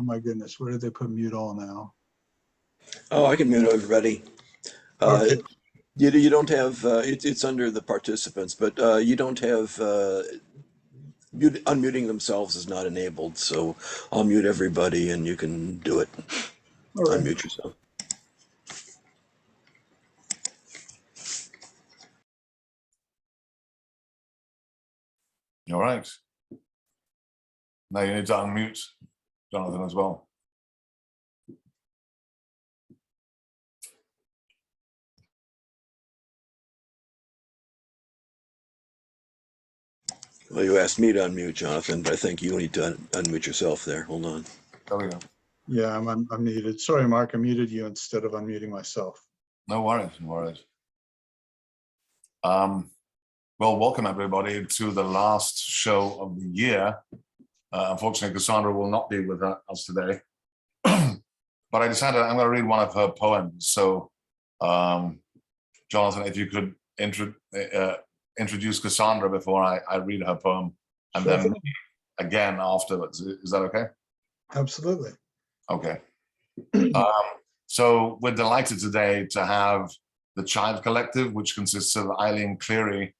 Oh my goodness, where did they put mute all now? Oh, I can mute everybody. Okay. You don't have it's under the participants, but you don't have unmuting themselves is not enabled. So I'll mute everybody, and you can do it. All right. Unmute yourself. All right. Now you need to unmute Jonathan as well. Well, you asked me to unmute, Jonathan, but I think you need to unmute yourself there. Hold on. There we go. Yeah, I'm muted. Sorry, Mark, I muted you instead of unmuting myself. No worries, no worries. Well, welcome everybody to the last show of the year. Unfortunately, Cassandra will not be with us today, but I decided I'm going to read one of her poems. So, Jonathan, if you could introduce Cassandra before I read her poem, and Sure then thing. again afterwards. Is that okay? Absolutely. Okay. So we're delighted today to have the Chive Collective, which consists of Eileen Cleary,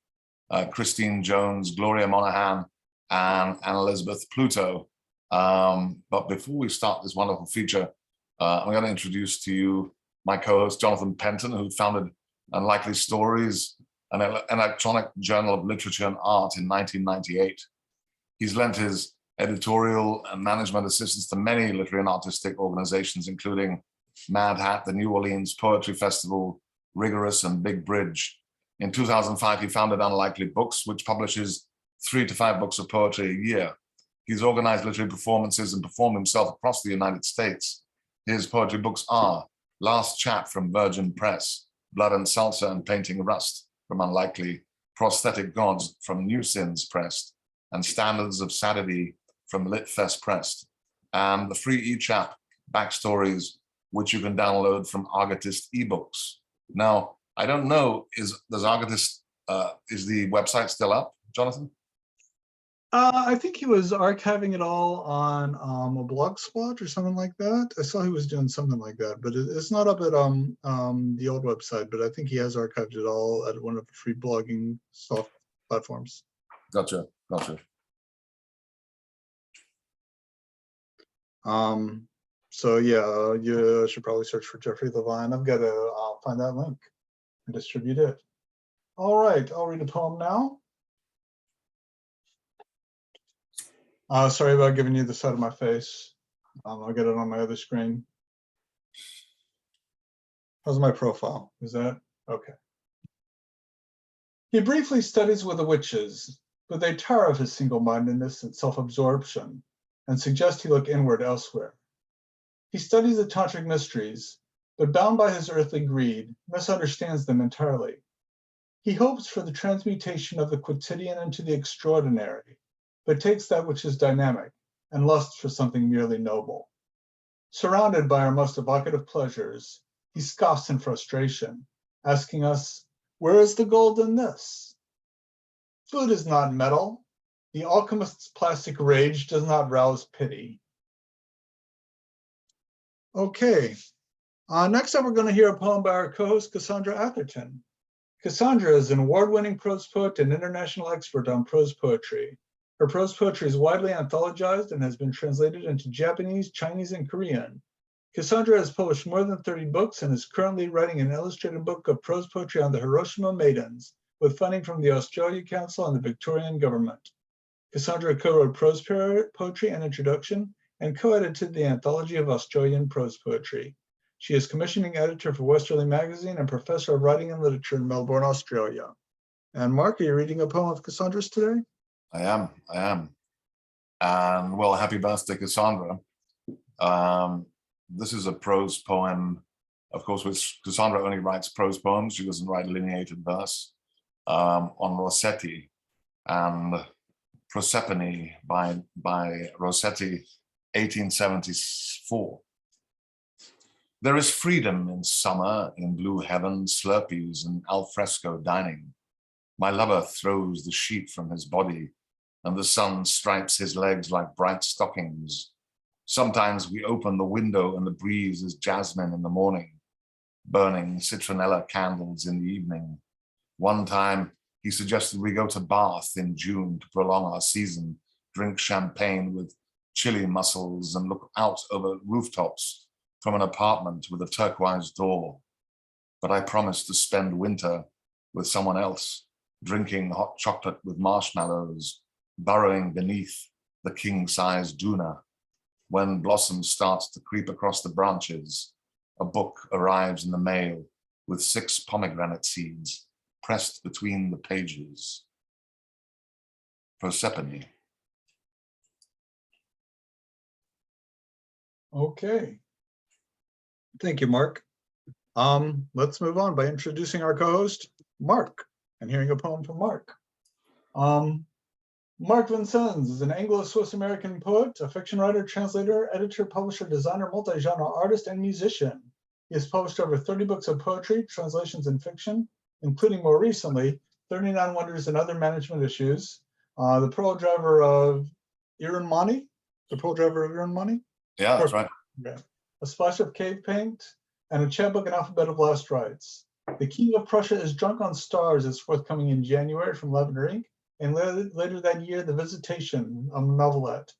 Christine Jones, Gloria Monaghan, and Anne Elezabeth Pluto. But before we start this wonderful feature, I'm going to introduce to you my co-host, Jonathan Penton, who founded Unlikely Stories, an electronic journal of literature and art in 1998. He's lent his editorial and management assistance to many literary and artistic organizations, including Mad Hat, the New Orleans Poetry Festival, Rigorous, and Big Bridge. In 2005, he founded Unlikely Books, which publishes 3 to 5 books of poetry a year. He's organized literary performances and performed himself across the United States. His poetry books are Last Chat from Virgin Press, Blood and Salsa and Painting Rust from Unlikely, Prosthetic Gods from New Sins Pressed, and Standards of Sadity from Lit Pressed, and the free e-chat Backstories, which you can download from Argotist ebooks. Now, I don't know, is the website still up, Jonathan? I think he was archiving it all on a blog spot or something like that. I saw he was doing something like that, but it's not up at the old website, but I think he has archived it all at one of the free blogging soft platforms. Gotcha. So yeah, you should probably search for Jeffrey Levine. I've got to find that link and distribute it. All right, I'll read the poem now. Sorry about giving you the side of my face. I'll get it on my other screen. How's my profile? Is that okay? He briefly studies with the witches, but they tire of his single-mindedness and self-absorption and suggest he look inward elsewhere. He studies the tantric mysteries, but bound by his earthly greed, misunderstands them entirely. He hopes for the transmutation of the quotidian into the extraordinary, but takes that which is dynamic and lusts for something merely noble. Surrounded by our most evocative pleasures, he scoffs in frustration, asking us, where is the gold in this? Food is not metal. The alchemist's plastic rage does not rouse pity. Okay, next up we're going to hear a poem by our co-host Cassandra Atherton. Cassandra is an award-winning prose poet and international expert on prose poetry. Her prose poetry is widely anthologized and has been translated into Japanese, Chinese, and Korean. Cassandra has published more than 30 books and is currently writing an illustrated book of prose poetry on the Hiroshima Maidens, with funding from the Australia Council and the Victorian government. Cassandra co-wrote prose poetry and introduction and co-edited the Anthology of Australian Prose Poetry. She is commissioning editor for Westerly Magazine and professor of writing and literature in Melbourne, Australia. And Mark, are you reading a poem of Cassandra's today? I am. And well, happy birthday, Cassandra. This is a prose poem, of course, which Cassandra only writes prose poems. She doesn't write lineated verse, on Rossetti and Proserpine by Rossetti, 1874. There is freedom in summer, in blue heaven, slurpees and alfresco dining. My lover throws the sheet from his body, and the sun stripes his legs like bright stockings. Sometimes we open the window and the breeze is jasmine in the morning, burning citronella candles in the evening. One time he suggested we go to Bath in June to prolong our season, drink champagne with chili mussels and look out over rooftops from an apartment with a turquoise door. But I promised to spend winter with someone else, drinking hot chocolate with marshmallows, burrowing beneath the king-size doona. When blossom starts to creep across the branches, a book arrives in the mail with 6 pomegranate seeds pressed between the pages. Proserpine. Okay. Thank you, Mark. Let's move on by introducing our co-host, Mark, and hearing a poem from Mark. Mark Vincennes is an Anglo-Swiss-American poet, a fiction writer, translator, editor, publisher, designer, multi-genre artist, and musician. He has published over 30 books of poetry, translations, and fiction, including more recently, 39 Wonders and Other Management Issues, The Pearl Driver of Irunmani, Yeah, that's right. Yeah. A Splash of Cave Paint, and a chapbook and alphabet of last rites. The King of Prussia is Drunk on Stars is forthcoming in January from Lavender Ink, and later that year, The Visitation, a novelette.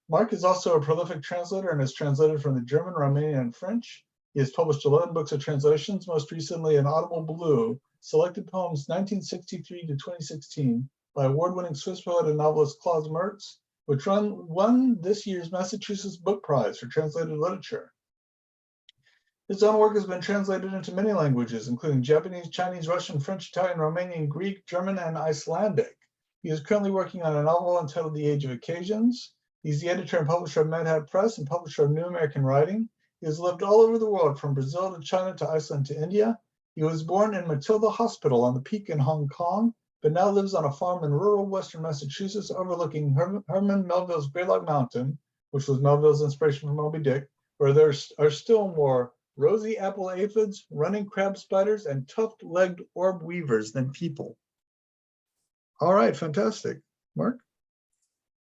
Mark is also a prolific translator and has translated from the German, Romanian, and French. He has published 11 books of translations, most recently in Audible Blue, Selected Poems 1963 to 2016 by award-winning Swiss poet and novelist Klaus Mertz, which won this year's Massachusetts Book Prize for Translated Literature. His own work has been translated into many languages, including Japanese, Chinese, Russian, French, Italian, Romanian, Greek, German, and Icelandic. He is currently working on a novel entitled The Age of Occasions. He's the editor and publisher of Mad Hat Press and publisher of New American Writing. He has lived all over the world, from Brazil to China to Iceland to India. He was born in Matilda Hospital on the Peak in Hong Kong, but now lives on a farm in rural western Massachusetts overlooking Herman Melville's Greylock Mountain, which was Melville's inspiration for Moby Dick, where there are still more rosy apple aphids, running crab spiders, and tuft-legged orb weavers than people. All right, fantastic. Mark?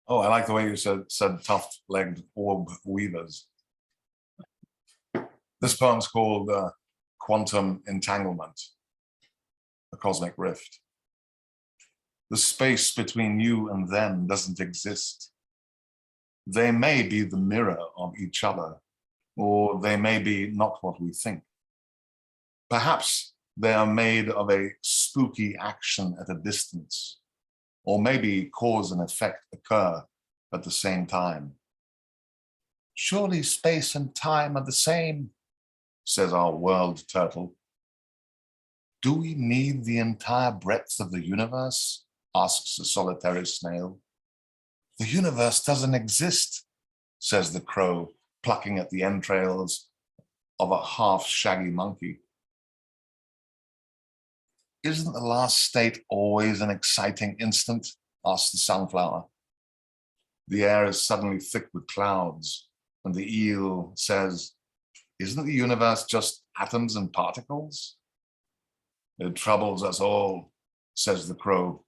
Oh, I like the way you said tuft-legged orb weavers. This poem's called Quantum Entanglement, a Cosmic Rift. The space between you and them doesn't exist. They may be the mirror of each other, or they may be not what we think. Perhaps they are made of a spooky action at a distance, or maybe cause and effect occur at the same time. Surely space and time are the same, says our world turtle. Do we need the entire breadth of the universe? Asks a solitary snail. The universe doesn't exist, says the crow, plucking at the entrails of a half-shaggy monkey. Isn't the last state always an exciting instant? Asks the sunflower. The air is suddenly thick with clouds, and the eel says, isn't the universe just atoms and particles? It troubles us all, says the crow,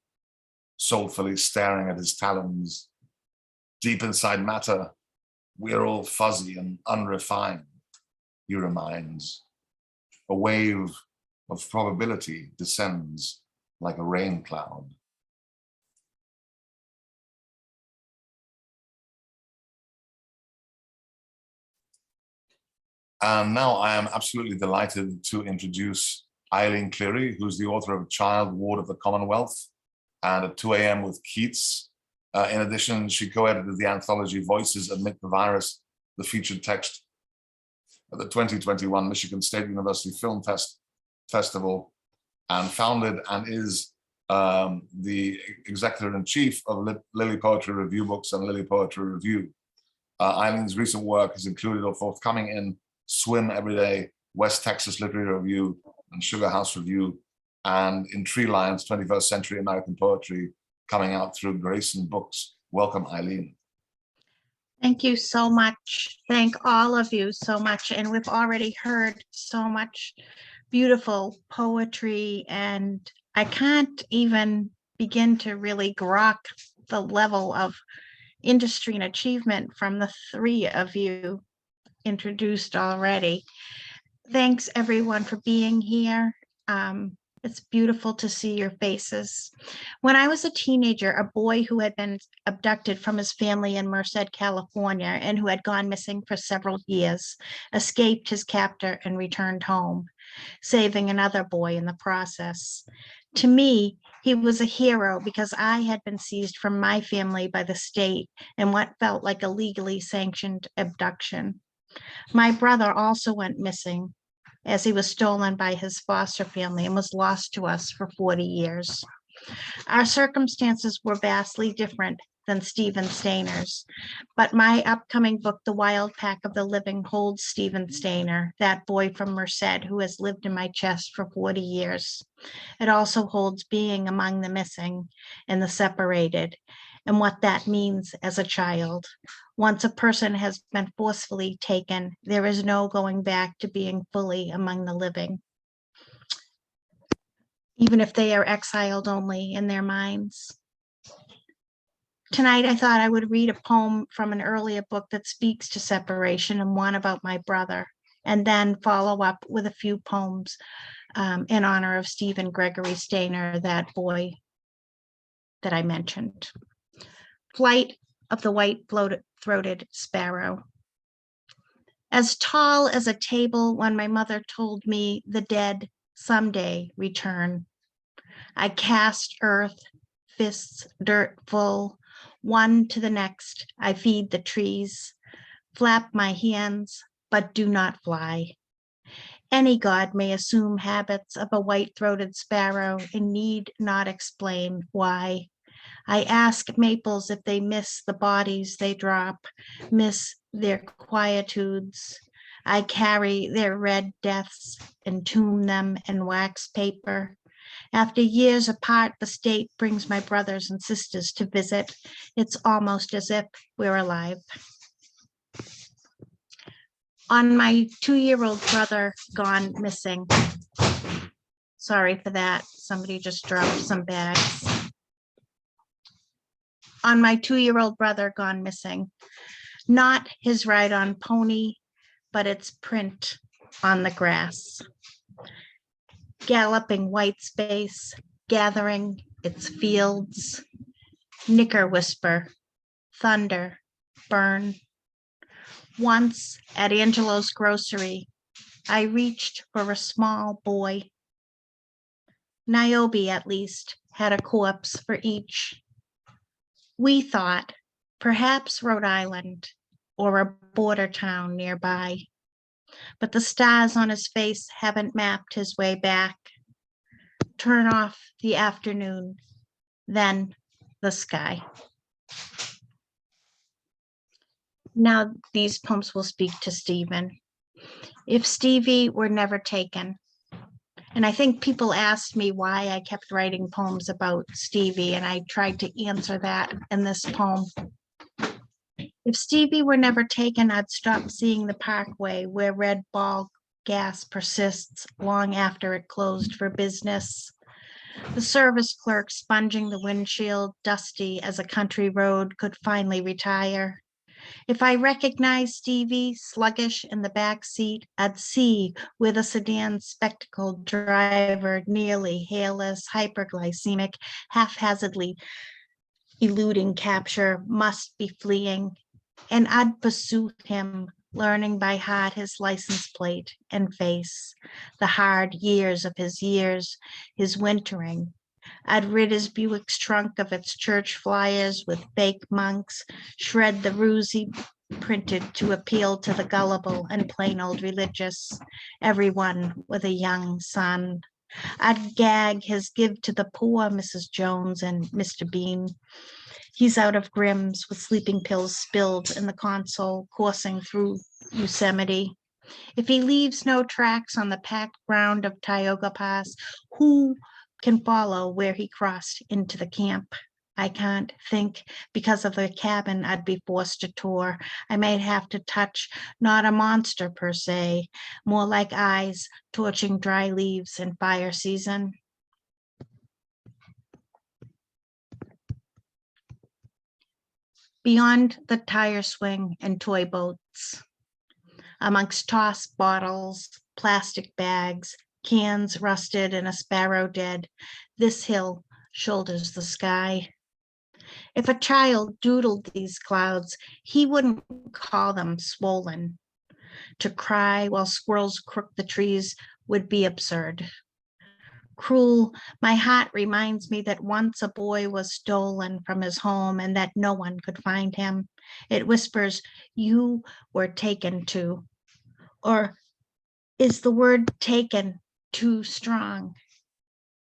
soulfully staring at his talons. Deep inside matter, we're all fuzzy and unrefined, he reminds. A wave of probability descends like a rain cloud. And now I am absolutely delighted to introduce Eileen Cleary, who's the author of Child Ward of the Commonwealth and At 2 a.m. with Keats. In addition, she co-edited the anthology Voices Amid the Virus, the featured text at the 2021 Michigan State University Film Festival, and founded and is the executive-in-chief of Lily Poetry Review Books and Lily Poetry Review. Eileen's recent work is included or forthcoming in Swim Everyday, West Texas Literary Review, and Sugar House Review, and in Tree Lion's 21st Century American Poetry, coming out through Grayson Books. Welcome, Eileen. Thank you so much. Thank all of you so much. And we've already heard so much beautiful poetry, and I can't even begin to really grok the level of industry and achievement from the three of you introduced already. Thanks everyone for being here. It's beautiful to see your faces. When I was a teenager, a boy who had been abducted from his family in Merced, California, and who had gone missing for several years, escaped his captor and returned home, saving another boy in the process. To me, he was a hero because I had been seized from my family by the state in what felt like a legally sanctioned abduction. My brother also went missing, as he was stolen by his foster family and was lost to us for 40 years. Our circumstances were vastly different than Stephen Stainer's, but my upcoming book, The Wild Pack of the Living, holds Stephen Stainer, that boy from Merced who has lived in my chest for 40 years. It also holds being among the missing and the separated, and what that means as a child. Once a person has been forcefully taken, there is no going back to being fully among the living, even if they are exiled only in their minds. Tonight, I thought I would read a poem from an earlier book that speaks to separation and one about my brother, and then follow up with a few poems in honor of Stephen Gregory Stainer, that boy that I mentioned. Flight of the White-Throated Sparrow. As tall as a table when my mother told me the dead someday return. I cast earth, fists dirt full, one to the next, I feed the trees, flap my hands, but do not fly. Any god may assume habits of a white-throated sparrow and need not explain why. I ask maples if they miss the bodies they drop, miss their quietudes. I carry their red deaths, entomb them in wax paper. After years apart, the state brings my brothers and sisters to visit. It's almost as if we're alive. On my 2-year-old brother gone missing. Sorry for that. Somebody just dropped some bags. On my 2-year-old brother gone missing. Not his ride on pony, but its print on the grass. Galloping white space, gathering its fields. Nicker whisper, thunder, burn. Once at Angelo's grocery, I reached for a small boy. Niobe, at least, had a corpse for each. We thought perhaps Rhode Island or a border town nearby, but the stars on his face haven't mapped his way back. Turn off the afternoon, then the sky. Now these poems will speak to Stephen. If Stevie were never taken, and I think people asked me why I kept writing poems about Stevie, and I tried to answer that in this poem. If Stevie were never taken, I'd stop seeing the parkway where red ball gas persists long after it closed for business. The service clerk sponging the windshield, dusty as a country road, could finally retire. If I recognized Stevie, sluggish in the back seat, I'd see where the sedan's spectacled driver, nearly hairless, hyperglycemic, haphazardly eluding capture, must be fleeing. And I'd pursue him, learning by heart his license plate and face, the hard years of his wintering. I'd rid his Buick's trunk of its church flyers with fake monks, shred the ruse he printed to appeal to the gullible and plain old religious, everyone with a young son. I'd gag his give to the poor Mrs. Jones and Mr. Bean. He's out of Grimm's with sleeping pills spilled in the console, coursing through Yosemite. If he leaves no tracks on the packed ground of Tioga Pass, who can follow where he crossed into the camp? I can't think because of the cabin I'd be forced to tour. I might have to touch not a monster per se, more like eyes torching dry leaves in fire season. beyond the tire swing and toy boats, amongst tossed bottles, plastic bags, cans rusted and a sparrow dead, this hill shoulders the sky. If a child doodled these clouds, he wouldn't call them swollen. To cry while squirrels crook the trees would be absurd. Cruel, my heart reminds me that once a boy was stolen from his home and that no one could find him. It whispers, you were taken to. Or is the word taken too strong?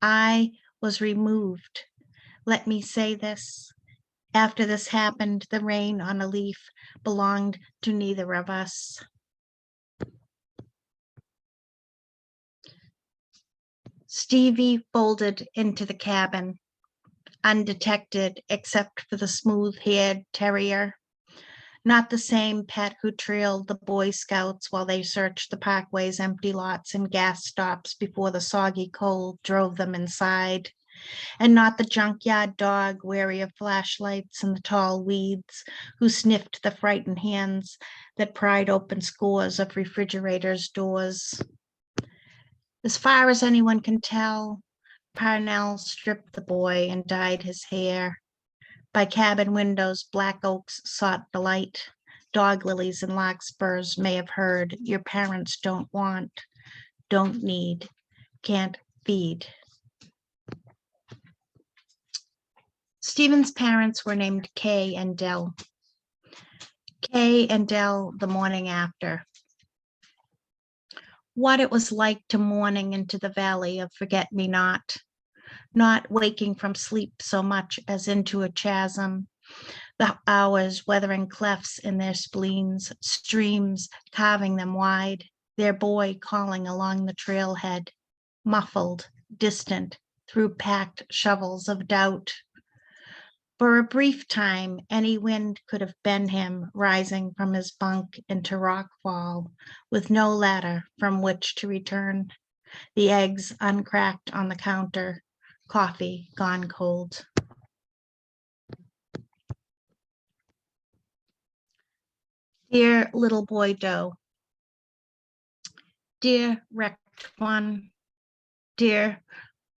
I was removed. Let me say this. After this happened, the rain on a leaf belonged to neither of us. Stevie folded into the cabin, undetected except for the smooth-haired terrier, not the same pet who trailed the Boy Scouts while they searched the parkway's empty lots and gas stops before the soggy cold drove them inside, and not the junkyard dog wary of flashlights and the tall weeds who sniffed the frightened hands that pried open scores of refrigerators' doors. As far as anyone can tell, Parnell stripped the boy and dyed his hair. By cabin windows, black oaks sought the light. Dog lilies and larkspurs may have heard, your parents don't want, don't need, can't feed. Stephen's parents were named Kay and Dell. Kay and Dell the morning after. What it was like to morning into the valley of forget-me-not, not waking from sleep so much as into a chasm, the hours weathering clefts in their spleens, streams carving them wide, their boy calling along the trailhead, muffled, distant, through packed shovels of doubt. For a brief time, any wind could have been him rising from his bunk into rockfall with no ladder from which to return. The eggs uncracked on the counter, coffee gone cold. Dear little boy Doe, dear wrecked one, dear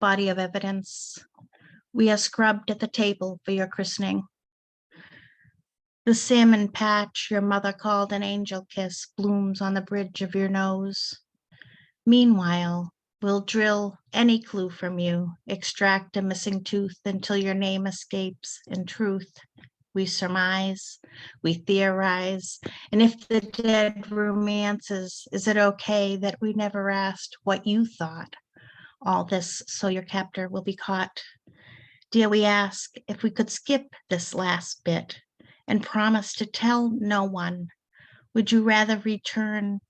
body of evidence, we are scrubbed at the table for your christening. The salmon patch your mother called an angel kiss blooms on the bridge of your nose. Meanwhile, we'll drill any clue from you, extract a missing tooth until your name escapes. In truth, we surmise, we theorize, and if the dead romances, is it okay that we never asked what you thought? All this so your captor will be caught. Dear, we ask if we could skip this last bit and promise to tell no one. Would you rather return?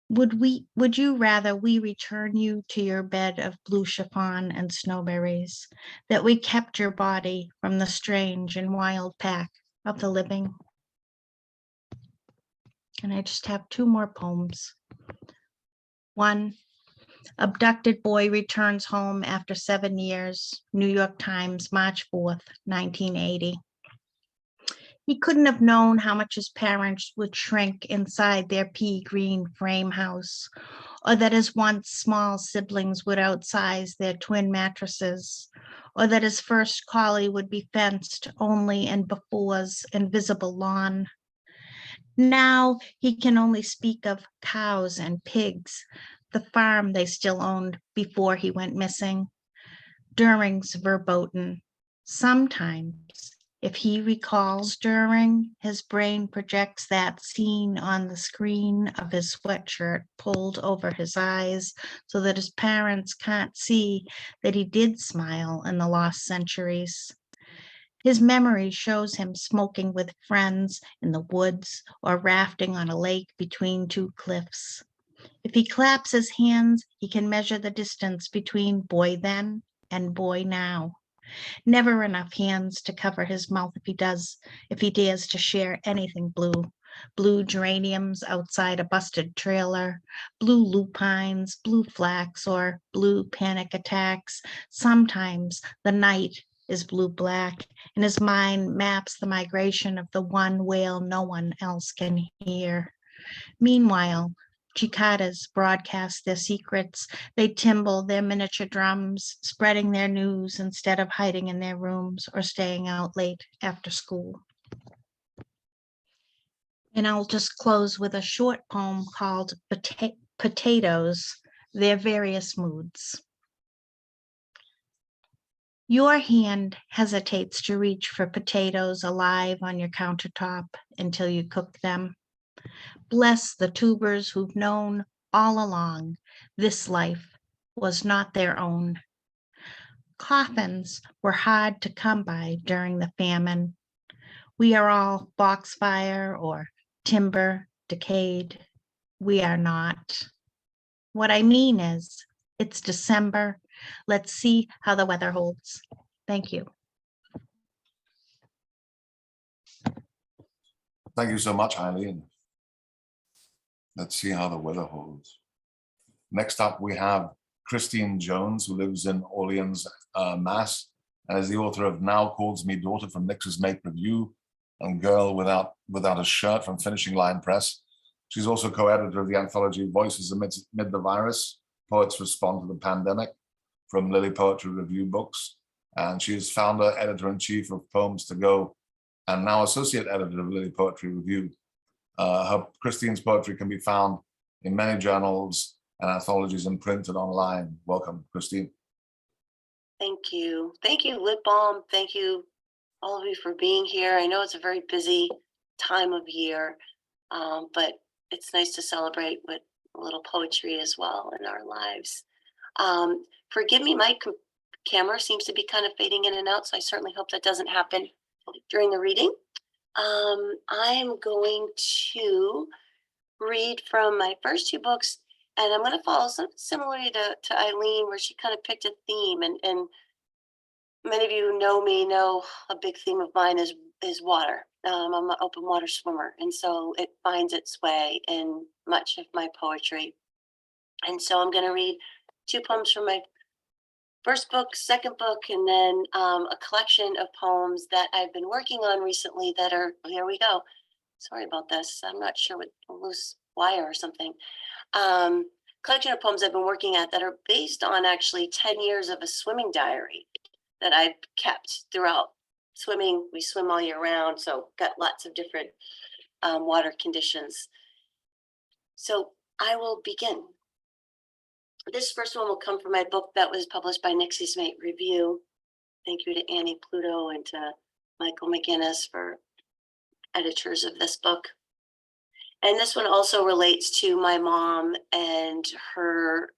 Would you rather we return you to your bed of blue chiffon and snowberries, that we kept your body from the strange and wild pack of the living? And I just have two more poems. One, abducted boy returns home after 7 years, New York Times, March 4th, 1980. He couldn't have known how much his parents would shrink inside their pea green frame house, or that his once small siblings would outsize their twin mattresses, or that his first collie would be fenced only in before's invisible lawn. Now he can only speak of cows and pigs, the farm they still owned before he went missing. During's verboten. Sometimes, if he recalls during, his brain projects that scene on the screen of his sweatshirt pulled over his eyes so that his parents can't see that he did smile in the lost centuries. His memory shows him smoking with friends in the woods or rafting on a lake between two cliffs. If he claps his hands, he can measure the distance between boy then and boy now. Never enough hands to cover his mouth if he dares to share anything blue. Blue geraniums outside a busted trailer, blue lupines, blue flax, or blue panic attacks. Sometimes the night is blue-black, and his mind maps the migration of the one wail no one else can hear. Meanwhile, cicadas broadcast their secrets. They timble their miniature drums, spreading their news instead of hiding in their rooms or staying out late after school. And I'll just close with a short poem called Potatoes, Their Various Moods. Your hand hesitates to reach for potatoes alive on your countertop until you cook them. Bless the tubers who've known all along this life was not their own. Coffins were hard to come by during the famine. We are all boxfire or timber decayed. We are not. What I mean is, it's December. Let's see how the weather holds. Thank you. Thank you so much, Eileen. Let's see how the weather holds. Next up, we have Christine Jones, who lives in Orleans, Mass, and is the author of Now Calls Me Daughter from Nix's Make Review and Girl Without a Shirt from Finishing Line Press. She's also co-editor of the anthology Voices Amid the Virus, Poets Respond to the Pandemic from Lily Poetry Review Books. And she is founder, editor-in-chief of Poems to Go, and now associate editor of Lily Poetry Review. Christine's poetry can be found in many journals and anthologies in print and online. Welcome, Christine. Thank you. Thank you, Lit Balm. Thank you, all of you, for being here. I know it's a very busy time of year, but it's nice to celebrate with a little poetry as well in our lives. Forgive me, my camera seems to be kind of fading in and out, so I certainly hope that doesn't happen during the reading. I'm going to read from my first two books, and I'm going to follow something similar to Eileen, where she kind of picked a theme, and many of you who know me know a big theme of mine is water. I'm an open water swimmer, and so it finds its way in much of my poetry. And so I'm going to read two poems from my first book, second book, and then a collection of poems that I've been working on recently that are, here we go. Sorry about this. I'm not sure, with a loose wire or something. Collection of poems I've been working at that are based on actually 10 years of a swimming diary that I've kept throughout swimming. We swim all year round, so got lots of different water conditions. So I will begin. This first one will come from my book that was published by Nix's Make Review. Thank you to Annie Pluto and to Michael McGinnis for editors of this book. And this one also relates to my mom and her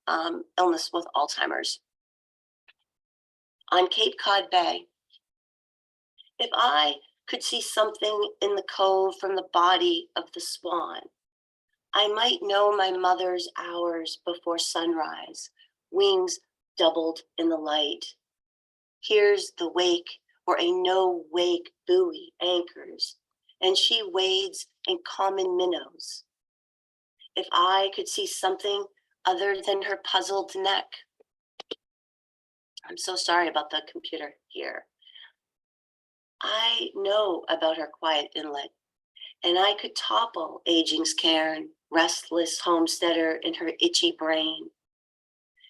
illness with Alzheimer's. On Cape Cod Bay, if I could see something in the cove from the body of the swan, I might know my mother's hours before sunrise, wings doubled in the light. Here's the wake where a no-wake buoy anchors, and she wades in common minnows. If I could see something other than her puzzled neck. I'm so sorry about the computer here. I know about her quiet inlet, and I could topple aging's cairn, restless homesteader in her itchy brain.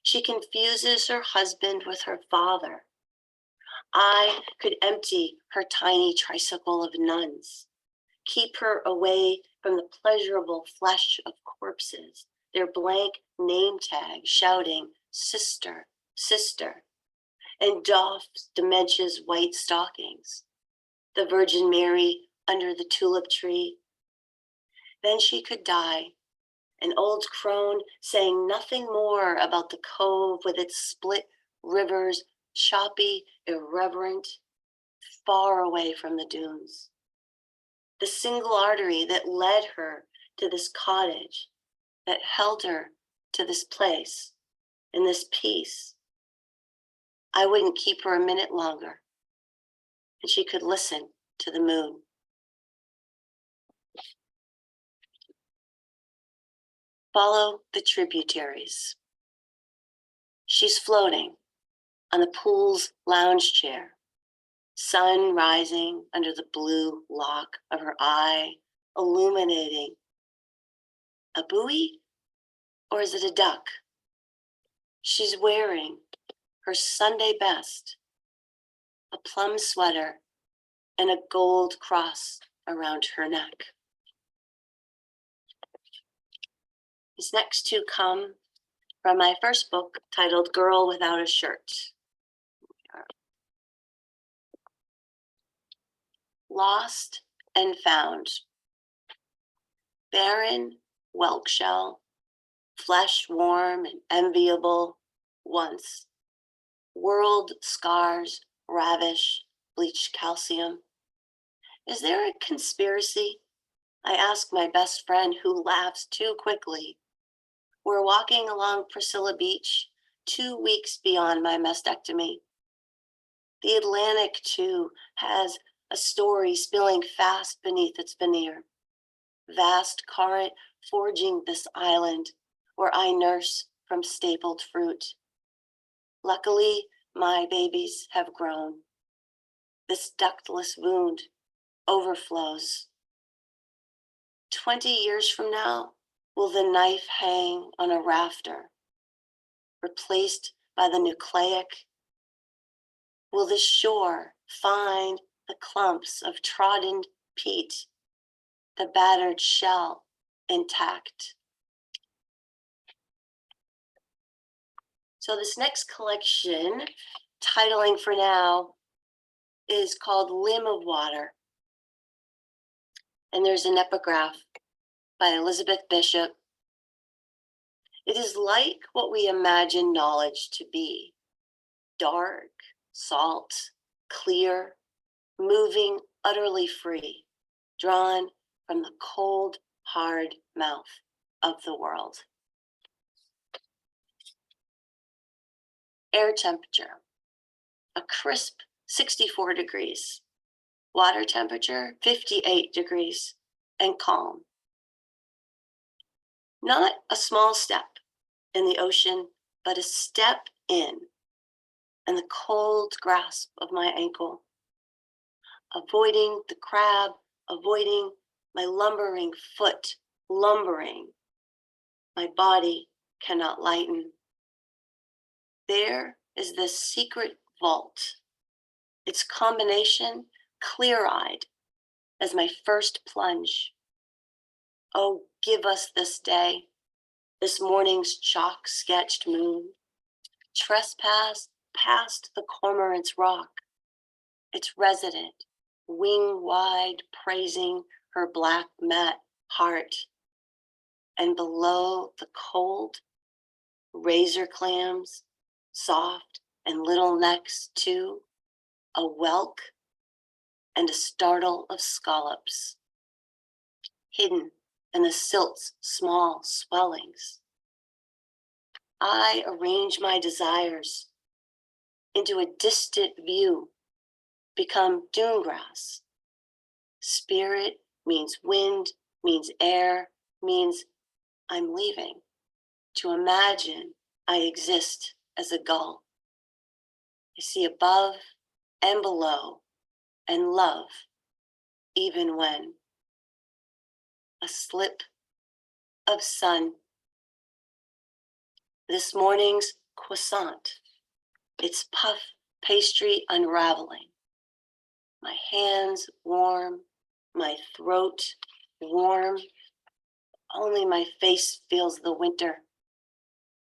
She confuses her husband with her father. I could empty her tiny tricycle of nuns, keep her away from the pleasurable flesh of corpses, their blank name tag shouting, sister, sister, and doff dementia's white stockings, the Virgin Mary under the tulip tree. Then she could die, an old crone saying nothing more about the cove with its split rivers, choppy, irreverent, far away from the dunes. The single artery that led her to this cottage, that held her to this place, in this peace. I wouldn't keep her a minute longer, and she could listen to the moon. Follow the tributaries. She's floating on the pool's lounge chair, sun rising under the blue lock of her eye, illuminating. A buoy? Or is it a duck? She's wearing her Sunday best, a plum sweater and a gold cross around her neck. These next two come from my first book titled Girl Without a Shirt. Lost and found. Barren whelk shell, flesh warm and enviable once. World scars ravish bleached calcium. Is there a conspiracy? I ask my best friend, who laughs too quickly. We're walking along Priscilla Beach, 2 weeks beyond my mastectomy. The Atlantic, too, has a story spilling fast beneath its veneer. Vast current forging this island where I nurse from stapled fruit. Luckily, my babies have grown. This ductless wound overflows. 20 years from now, will the knife hang on a rafter, replaced by the nucleic? Will the shore find the clumps of trodden peat, the battered shell intact? So this next collection, titling for now, is called Limb of Water. And there's an epigraph by Elizabeth Bishop. It is like what we imagine knowledge to be: dark, salt, clear, moving utterly free, drawn from the cold, hard mouth of the world. Air temperature, a crisp 64 degrees. Water temperature, 58 degrees, and calm. Not a small step in the ocean, but a step in, and the cold grasp of my ankle. Avoiding the crab, avoiding my lumbering foot, lumbering. My body cannot lighten. There is this secret vault, its combination clear-eyed as my first plunge. Oh, give us this day, this morning's chalk-sketched moon. Trespass past the cormorant's rock, its resident, wing-wide praising her black mat heart. And below the cold, razor clams, soft and little necks too, a whelk and a startle of scallops, hidden in the silt's small swellings. I arrange my desires into a distant view, become dune grass. Spirit means wind, means air, means I'm leaving, to imagine I exist as a gull. I see above and below and love, even when a slip of sun. This morning's croissant, its puff pastry unraveling. My hands warm, my throat warm. Only my face feels the winter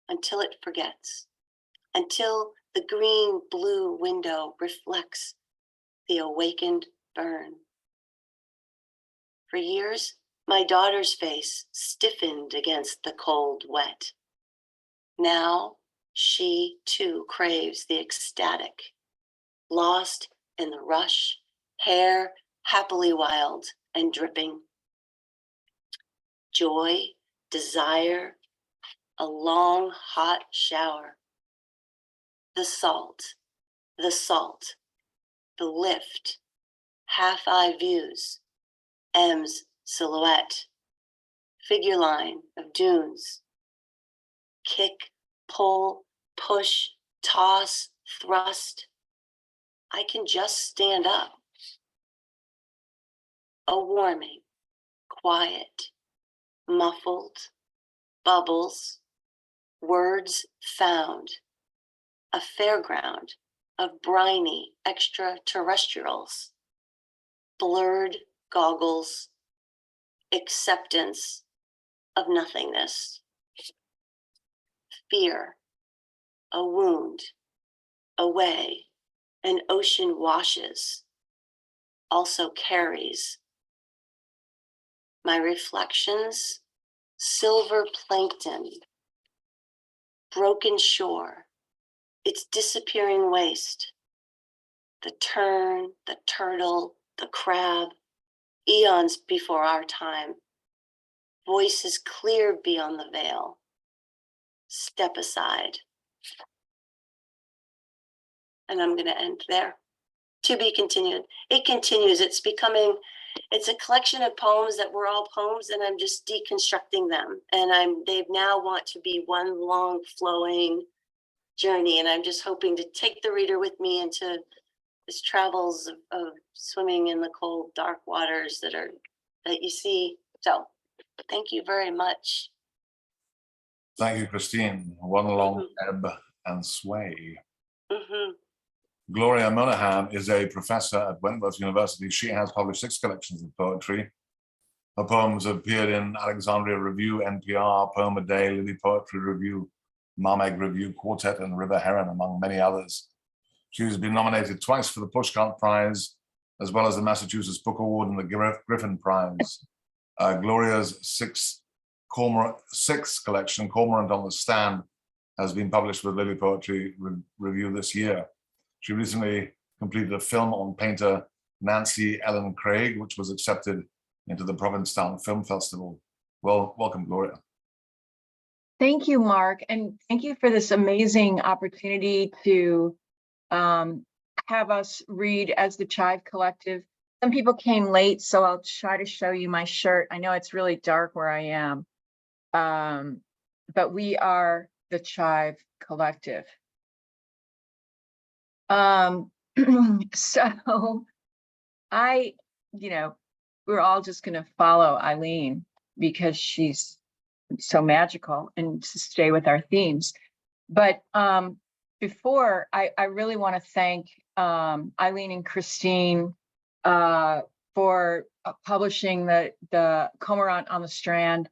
until it forgets, until the green-blue window reflects the awakened burn. For years, my daughter's face stiffened against the cold wet. Now, she too craves the ecstatic, lost in the rush, hair happily wild and dripping. Joy, desire, a long hot shower. The salt, the lift, half-eye views, M's silhouette, figure line of dunes. Kick, pull, push, toss, thrust. I can just stand up. A warming, quiet, muffled, bubbles, words found, a fairground of briny extraterrestrials, blurred goggles, acceptance of nothingness, fear, a wound, away, an ocean washes, also carries. My reflections, silver plankton, broken shore, its disappearing waste, the tern, the turtle, the crab, eons before our time, voices clear beyond the veil. Step aside. And I'm going to end there. To be continued. It continues. It's a collection of poems that were all poems, and I'm just deconstructing them. And they now want to be one long flowing journey. And I'm just hoping to take the reader with me into this travels of swimming in the cold, dark waters that you see. So thank you very much. Thank you, Christine. One long ebb and sway. Mm-hmm. Gloria Monaghan is a professor at Wentworth University. She has published 6 collections of poetry. Her poems appeared in Alexandria Review, NPR, Poem a Day, Lily Poetry Review, Marmeg Review, Quartet, and River Heron, among many others. She's been nominated twice for the Pushcart Prize, as well as the Massachusetts Book Award and the Griffin Prize. Gloria's sixth collection, Cormorant on the Stand, has been published with Lily Poetry Review this year. She recently completed a film on painter Nancy Ellen Craig, which was accepted into the Provincetown Film Festival. Well, welcome, Gloria. Thank you, Mark, and thank you for this amazing opportunity to have us read as the Chive Collective. Some people came late, so I'll try to show you my shirt. I know it's really dark where I am, but we are the Chive Collective. So we're all just going to follow Eileen because she's so magical and to stay with our themes. But before, I really want to thank Eileen and Christine for publishing the Cormorant on the Strand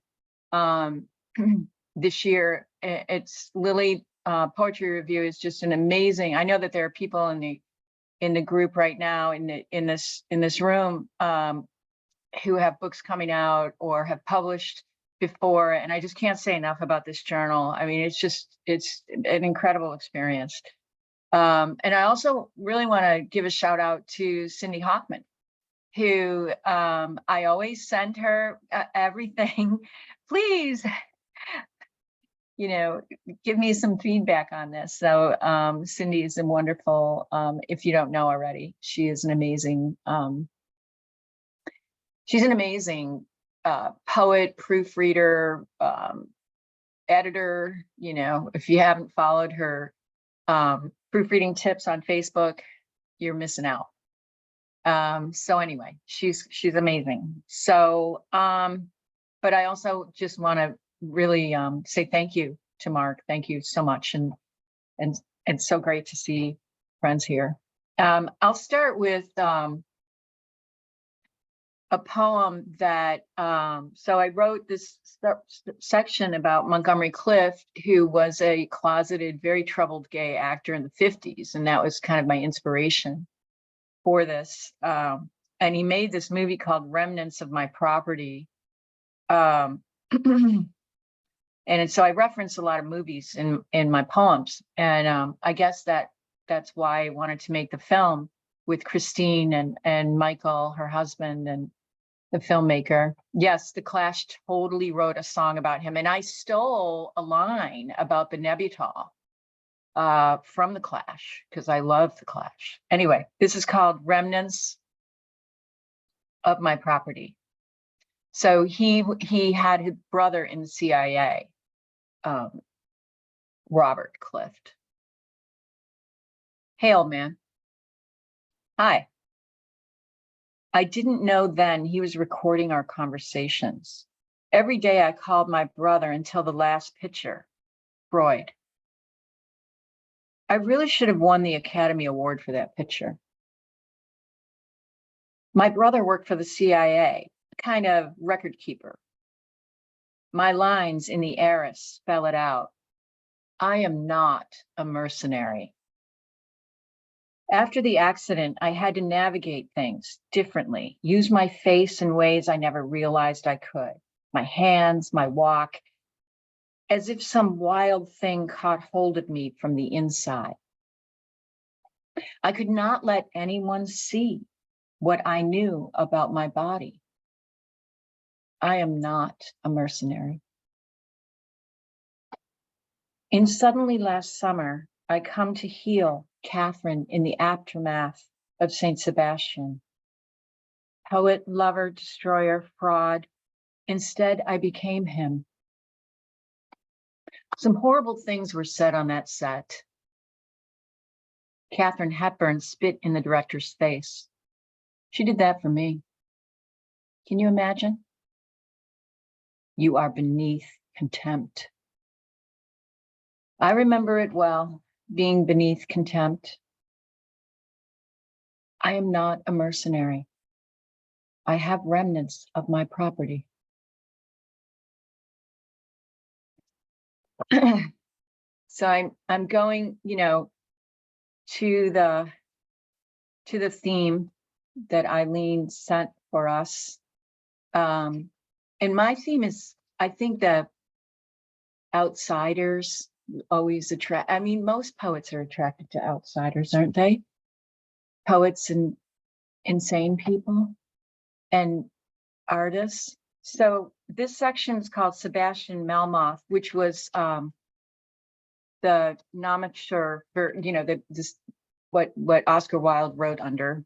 this year. It's Lily Poetry Review is just an amazing. I know that there are people in the group right now in this room who have books coming out or have published before, and I just can't say enough about this journal. I mean, it's an incredible experience. And I also really want to give a shout out to Cindy Hoffman, who I always send her everything. Please, give me some feedback on this. So Cindy is a wonderful, if you don't know already, she is an amazing, she's an amazing poet, proofreader, editor. If you haven't followed her proofreading tips on Facebook, you're missing out. So anyway, she's amazing. So, but I also just want to really say thank you to Mark. Thank you so much. And it's so great to see friends here. I'll start with a poem that, so I wrote this section about Montgomery Clift, who was a closeted, very troubled gay actor in the 50s. And that was kind of my inspiration for this. And he made this movie called Remnants of My Property. And so I reference a lot of movies in my poems. And I guess that's why I wanted to make the film with Christine and Michael, her husband, and the filmmaker. Yes, The Clash totally wrote a song about him. And I stole a line about the Nebutal from The Clash, because I love The Clash. Anyway, this is called Remnants of My Property. So he had his brother in the CIA, Robert Clift. Hail, man. Hi. I didn't know then he was recording our conversations. Every day I called my brother until the last picture, Freud. I really should have won the Academy Award for that picture. My brother worked for the CIA, a kind of record keeper. My lines in The Heiress spell it out. I am not a mercenary. After the accident, I had to navigate things differently, use my face in ways I never realized I could, my hands, my walk, as if some wild thing caught hold of me from the inside. I could not let anyone see what I knew about my body. I am not a mercenary. In Suddenly last summer, I come to heal Catherine in the aftermath of Saint Sebastian. Poet, lover, destroyer, fraud. Instead, I became him. Some horrible things were said on that set. Katharine Hepburn spit in the director's face. She did that for me. Can you imagine? You are beneath contempt. I remember it well, being beneath contempt. I am not a mercenary. I have remnants of my property. So I'm going, to the theme that Eileen sent for us. And my theme is, I think, that outsiders always attract, most poets are attracted to outsiders, aren't they? Poets and insane people and artists. So this section is called Sebastian Melmoth, which was the nomenclature for, what Oscar Wilde wrote under.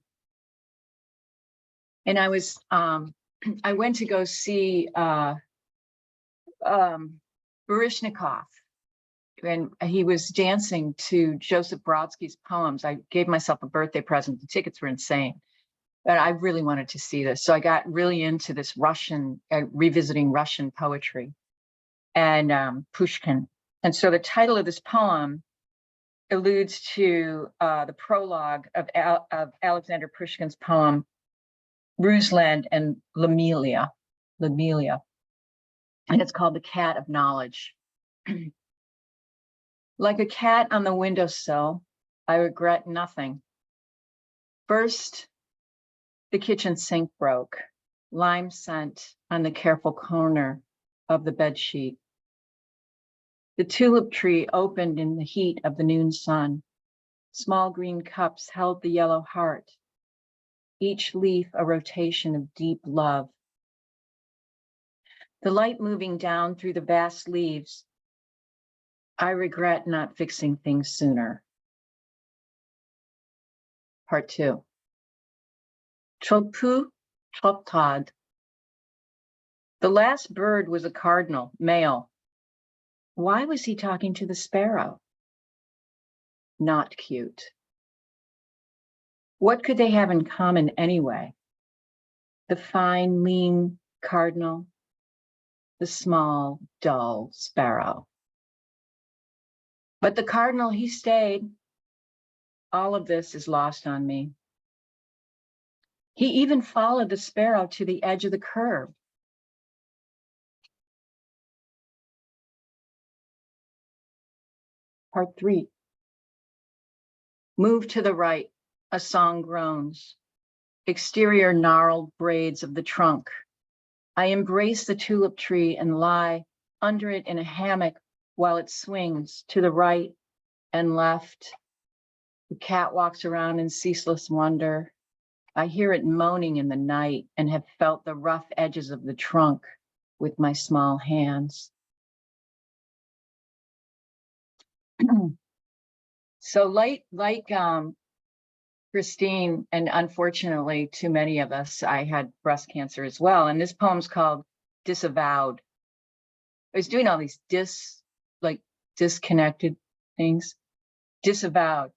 And I was, I went to go see Baryshnikov, and he was dancing to Joseph Brodsky's poems. I gave myself a birthday present. The tickets were insane, but I really wanted to see this. So I got really into this Russian, revisiting Russian poetry and Pushkin. And so the title of this poem alludes to the prologue of Alexander Pushkin's poem, Rusland and Lemuria. And it's called The Cat of Knowledge. Like a cat on the windowsill, I regret nothing. First, the kitchen sink broke, lime scent on the careful corner of the bedsheet. The tulip tree opened in the heat of the noon sun. Small green cups held the yellow heart, each leaf a rotation of deep love. The light moving down through the vast leaves. I regret not fixing things sooner. Part 2. Trop tard. The last bird was a cardinal, male. Why was he talking to the sparrow? Not cute. What could they have in common anyway? The fine, lean cardinal, the small, dull sparrow. But the cardinal, he stayed. All of this is lost on me. He even followed the sparrow to the edge of the curb. Part 3. Move to the right, a song groans. Exterior gnarled braids of the trunk. I embrace the tulip tree and lie under it in a hammock while it swings to the right and left. The cat walks around in ceaseless wonder. I hear it moaning in the night and have felt the rough edges of the trunk with my small hands. So like Christine, and unfortunately to many of us, I had breast cancer as well. And this poem's called Disavowed. I was doing all these disconnected things. Disavowed.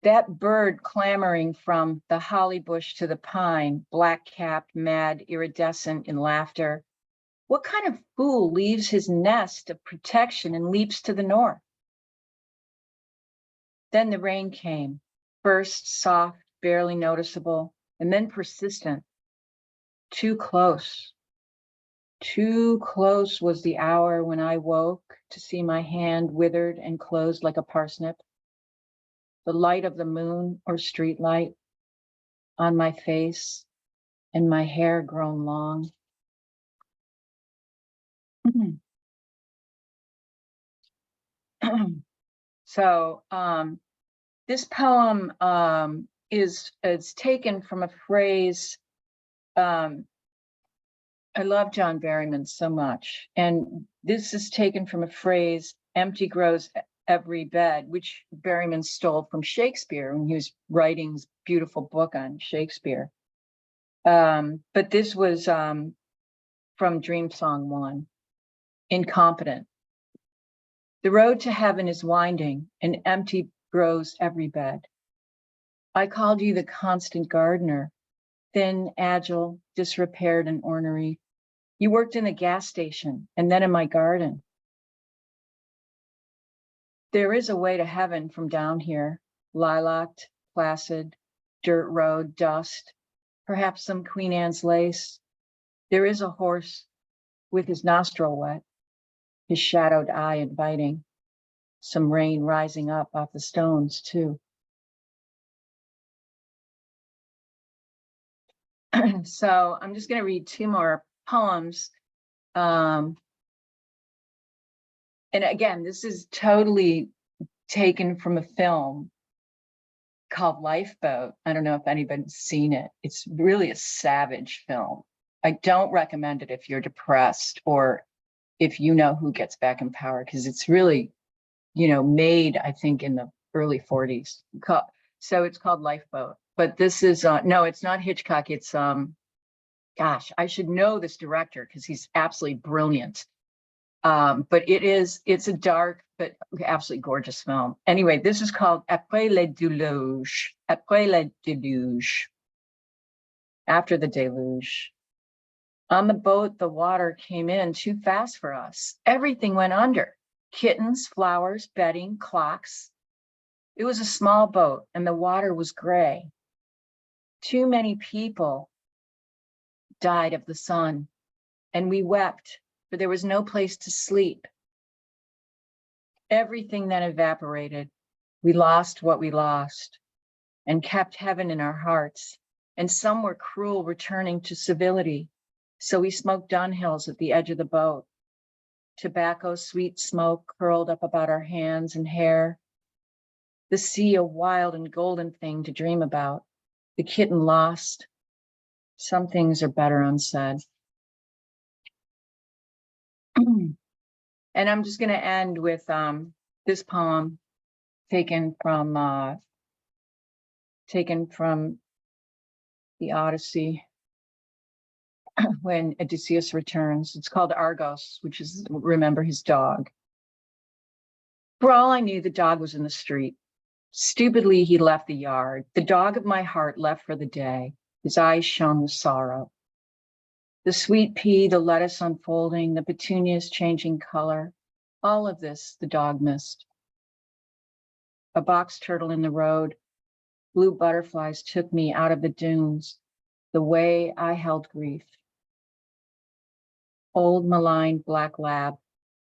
That bird clamoring from the holly bush to the pine, black-capped, mad, iridescent in laughter. What kind of fool leaves his nest of protection and leaps to the north? Then the rain came, first soft, barely noticeable, and then persistent. Too close. Too close was the hour when I woke to see my hand withered and closed like a parsnip. The light of the moon or street light on my face and my hair grown long. So this poem is taken from a phrase. I love John Berryman so much, and this is taken from a phrase, empty grows every bed, which Berryman stole from Shakespeare when he was writing his beautiful book on Shakespeare. But this was from Dream Song 1, Incompetent. The road to heaven is winding, and empty grows every bed. I called you the constant gardener, thin, agile, disrepaired, and ornery. You worked in the gas station and then in my garden. There is a way to heaven from down here, lilaced, placid, dirt road, dust, perhaps some Queen Anne's lace. There is a horse with his nostril wet, his shadowed eye inviting, some rain rising up off the stones too. So I'm just going to read 2 more poems. And again, this is totally taken from a film called Lifeboat. I don't know if anybody's seen it. It's really a savage film. I don't recommend it if you're depressed or if you know who gets back in power, because it's really, made, I think, in the early 40s. So it's called Lifeboat. But this is, no, it's not Hitchcock. It's, gosh, I should know this director because he's absolutely brilliant. But it's a dark, but absolutely gorgeous film. Anyway, this is called Après le déluge. Après le déluge. After the deluge. On the boat, the water came in too fast for us. Everything went under. Kittens, flowers, bedding, clocks. It was a small boat and the water was gray. Too many people died of the sun, and we wept, for there was no place to sleep. Everything then evaporated. We lost what we lost, and kept heaven in our hearts, and some were cruel, returning to civility. So we smoked Dunhills at the edge of the boat. Tobacco, sweet smoke curled up about our hands and hair. The sea, a wild and golden thing to dream about. The kitten lost. Some things are better unsaid. And I'm just going to end with this poem taken from the Odyssey when Odysseus returns. It's called Argos, which is, remember, his dog. For all I knew, the dog was in the street. Stupidly, he left the yard. The dog of my heart left for the day. His eyes shone with sorrow. The sweet pea, the lettuce unfolding, the petunias changing color. All of this the dog missed. A box turtle in the road. Blue butterflies took me out of the dunes, the way I held grief. Old maligned black lab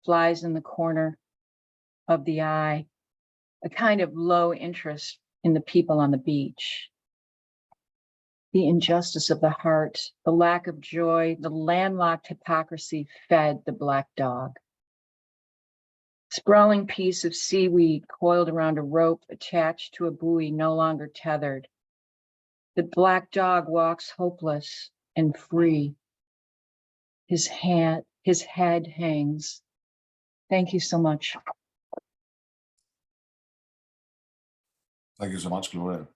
flies in the corner of the eye, a kind of low interest in the people on the beach. The injustice of the heart, the lack of joy, the landlocked hypocrisy fed the black dog. Sprawling piece of seaweed coiled around a rope attached to a buoy no longer tethered. The black dog walks hopeless and free. His head hangs. Thank you so much. Thank you so much, Gloria.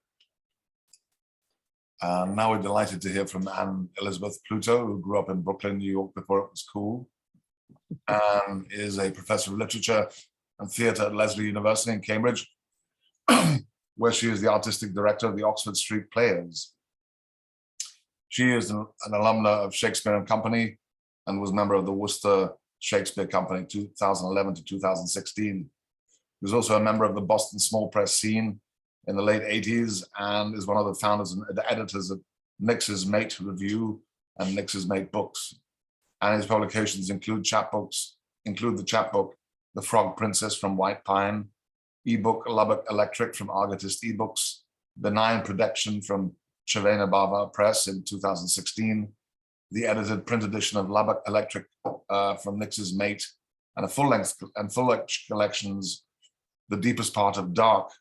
Now we're delighted to hear from Anne Elezabeth Pluto, who grew up in Brooklyn, New York before it was cool. Anne is a professor of literature and theatre at Lesley University in Cambridge. where she is the artistic director of the Oxford Street Players. She is an alumna of Shakespeare and Company and was a member of the Worcester Shakespeare Company 2011 to 2016. She was also a member of the Boston small press scene in the late 80s and is one of the founders and editors of Nix's Mate Review and Nix's Mate Books. And his publications include the chapbook The Frog Princess from White Pine, ebook Lubbock Electric from Argotist eBooks, Benign Protection from Chavena Bava Press in 2016, the edited print edition of Lubbock Electric from Nix's Mate, and a full-length collections, The Deepest Part of Dark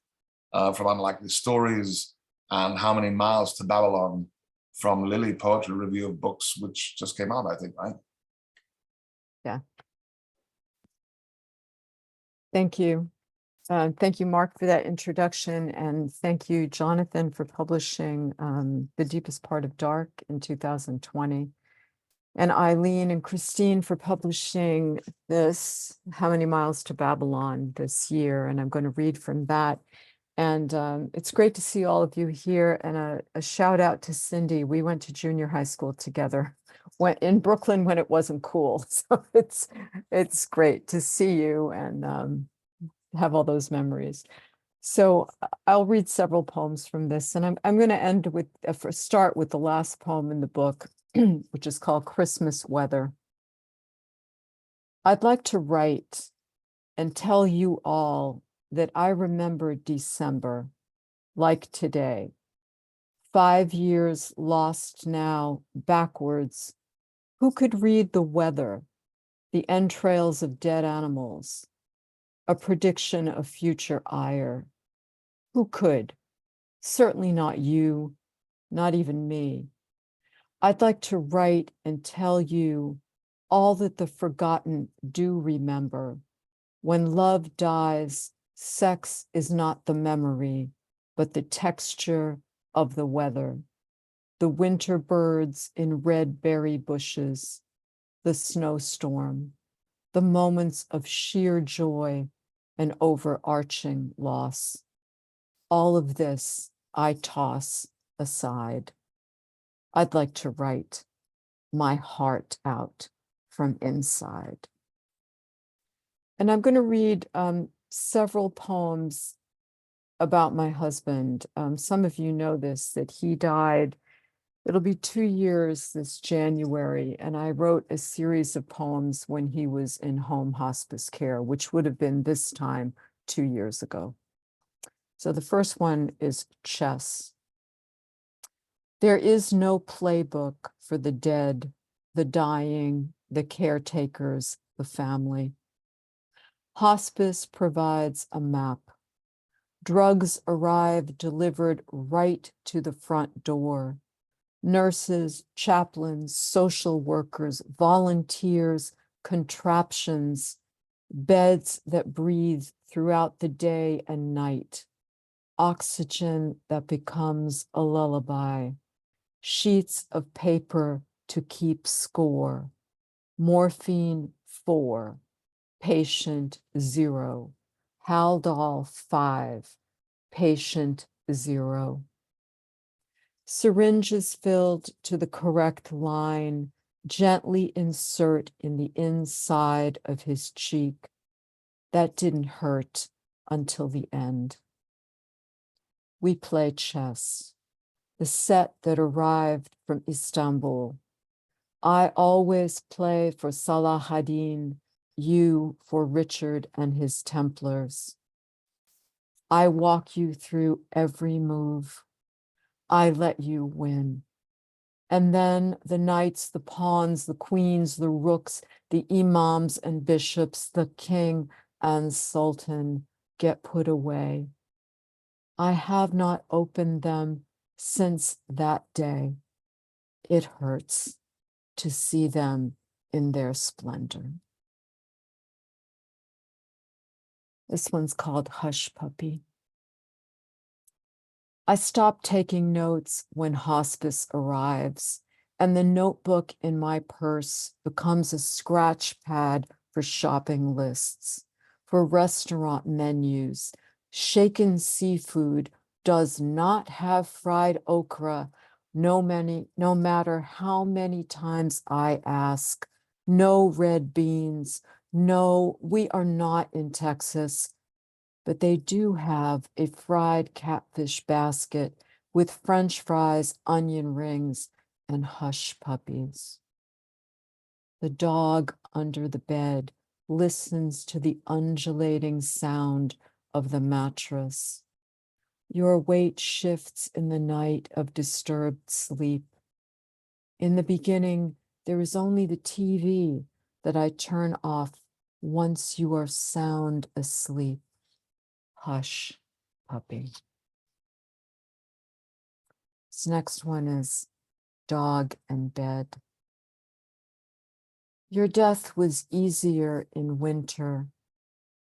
from Unlikely Stories, and How Many Miles to Babylon from Lily Poetry Review of Books, which just came out, I think, right? Yeah. Thank you. Thank you, Mark, for that introduction. And thank you, Jonathan, for publishing The Deepest Part of Dark in 2020. And Eileen and Christine for publishing this, How Many Miles to Babylon, this year. And I'm going to read from that. And it's great to see all of you here. And a shout out to Cindy. We went to junior high school together in Brooklyn when it wasn't cool. So it's great to see you and have all those memories. So I'll read several poems from this, and I'm going to end with start with the last poem in the book, which is called Christmas Weather. I'd like to write and tell you all that I remember December like today. 5 years lost now backwards. Who could read the weather, the entrails of dead animals, a prediction of future ire? Who could? Certainly not you, not even me. I'd like to write and tell you all that the forgotten do remember. When love dies, sex is not the memory, but the texture of the weather. The winter birds in red berry bushes, the snowstorm, the moments of sheer joy and overarching loss. All of this I toss aside. I'd like to write my heart out from inside. And I'm going to read several poems about my husband. Some of you know this, that he died. It'll be 2 years this January, and I wrote a series of poems when he was in home hospice care, which would have been this time 2 years ago. So the first one is Chess. There is no playbook for the dead, the dying, the caretakers, the family. Hospice provides a map. Drugs arrive delivered right to the front door. Nurses, chaplains, social workers, volunteers, contraptions, beds that breathe throughout the day and night, oxygen that becomes a lullaby, sheets of paper to keep score, morphine 4, patient 0, Haldol 5, patient 0. Syringes filled to the correct line, gently insert in the inside of his cheek. That didn't hurt until the end. We play chess, the set that arrived from Istanbul. I always play for Salah ad-Din, you for Richard and his Templars. I walk you through every move. I let you win. And then the knights, the pawns, the queens, the rooks, the imams and bishops, the king and sultan get put away. I have not opened them since that day. It hurts to see them in their splendor. This one's called Hush Puppy. I stop taking notes when hospice arrives, and the notebook in my purse becomes a scratch pad for shopping lists, for restaurant menus, shaken seafood does not have fried okra, no matter how many times I ask. No red beans. No, we are not in Texas, but they do have a fried catfish basket with French fries, onion rings, and hush puppies. The dog under the bed listens to the undulating sound of the mattress. Your weight shifts in the night of disturbed sleep. In the beginning, there is only the TV that I turn off once you are sound asleep. Hush, puppy. This next one is Dog and Bed. Your death was easier in winter.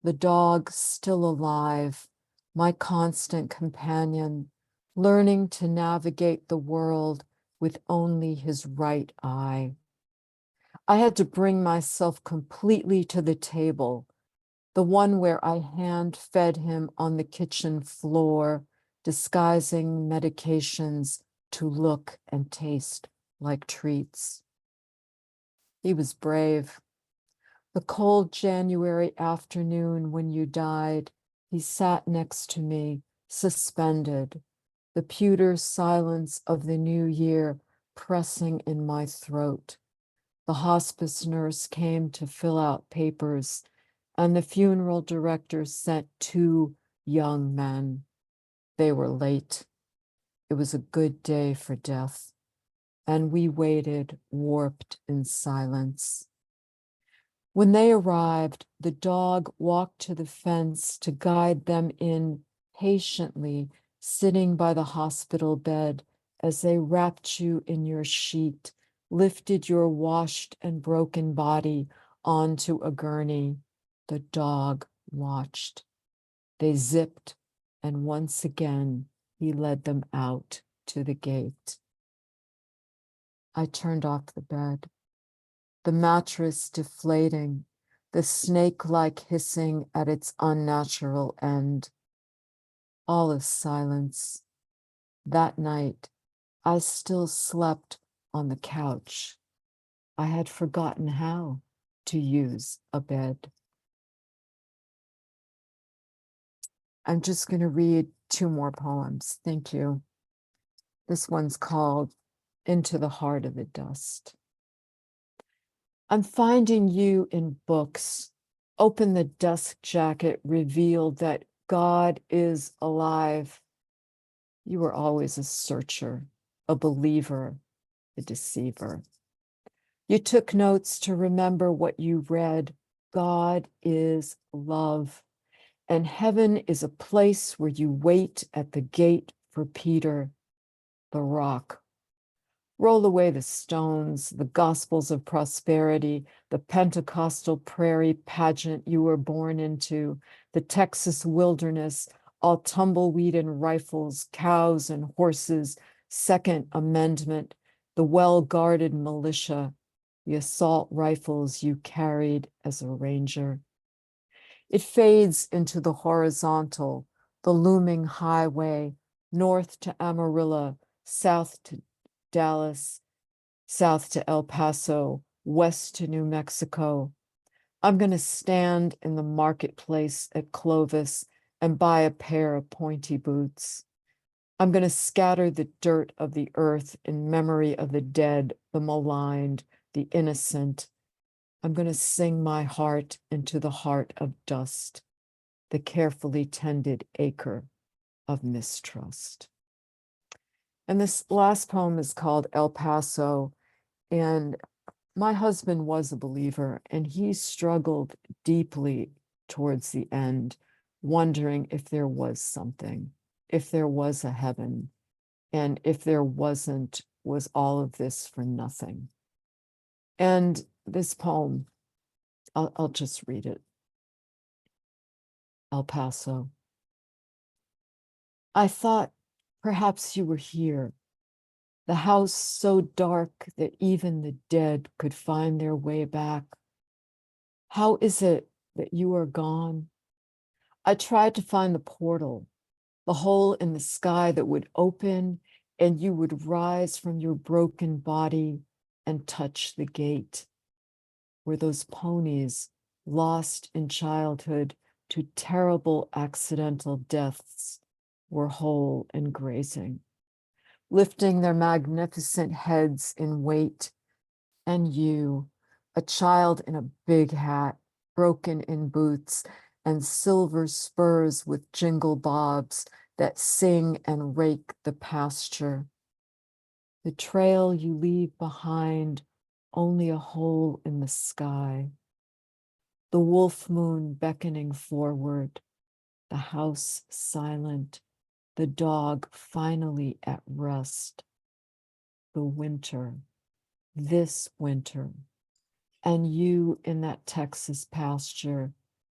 The dog still alive, my constant companion, learning to navigate the world with only his right eye. I had to bring myself completely to the table, the one where I hand-fed him on the kitchen floor, disguising medications to look and taste like treats. He was brave. The cold January afternoon when you died, he sat next to me, suspended, the pewter silence of the new year pressing in my throat. The hospice nurse came to fill out papers, and the funeral director sent 2 young men. They were late. It was a good day for death, and we waited, warped in silence. When they arrived, the dog walked to the fence to guide them in patiently, sitting by the hospital bed as they wrapped you in your sheet, lifted your washed and broken body onto a gurney. The dog watched. They zipped, and once again, he led them out to the gate. I turned off the bed. The mattress deflating, the snake-like hissing at its unnatural end. All is silence. That night, I still slept on the couch. I had forgotten how to use a bed. I'm just going to read 2 more poems. Thank you. This one's called Into the Heart of the Dust. I'm finding you in books. Open the dust jacket, revealed that God is alive. You were always a searcher, a believer, a deceiver. You took notes to remember what you read. God is love, and heaven is a place where you wait at the gate for Peter, the rock. Roll away the stones, the gospels of prosperity, the Pentecostal prairie pageant you were born into, the Texas wilderness, all tumbleweed and rifles, cows and horses, Second Amendment, the well-guarded militia, the assault rifles you carried as a ranger. It fades into the horizontal, the looming highway, north to Amarillo, south to Dallas, south to El Paso, west to New Mexico. I'm going to stand in the marketplace at Clovis and buy a pair of pointy boots. I'm going to scatter the dirt of the earth in memory of the dead, the maligned, the innocent. I'm going to sing my heart into the heart of dust, the carefully tended acre of mistrust. And this last poem is called El Paso. And my husband was a believer, and he struggled deeply towards the end, wondering if there was something, if there was a heaven, and if there wasn't, was all of this for nothing. And this poem, I'll just read it. El Paso. I thought perhaps you were here, the house so dark that even the dead could find their way back. How is it that you are gone? I tried to find the portal, the hole in the sky that would open and you would rise from your broken body and touch the gate where those ponies lost in childhood to terrible accidental deaths were whole and grazing, lifting their magnificent heads in weight. And you, a child in a big hat, broken in boots, and silver spurs with jingle bobs that sing and rake the pasture. The trail you leave behind, only a hole in the sky. The wolf moon beckoning forward, the house silent, the dog finally at rest. The winter, this winter, and you in that Texas pasture,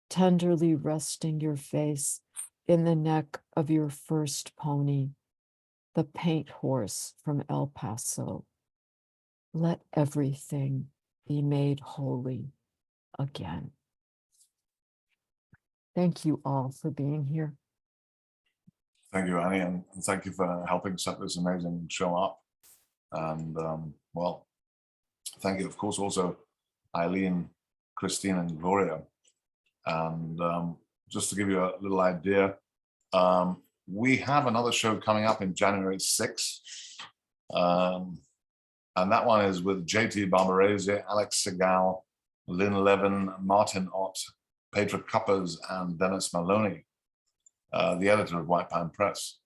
tenderly resting your face in the neck of your first pony, the paint horse from El Paso. Let everything be made holy again. Thank you all for being here. Thank you, Annie, and thank you for helping set this amazing show up. And well, thank you, of course, also Eileen, Christine, and Gloria. And just to give you a little idea, we have another show coming up in January 6th. And that one is with JT Barbarese, Alex Segal, Lynn Levin, Martin Ott, Petra Kuppers, and Dennis Maloney, the editor of White Pine Press.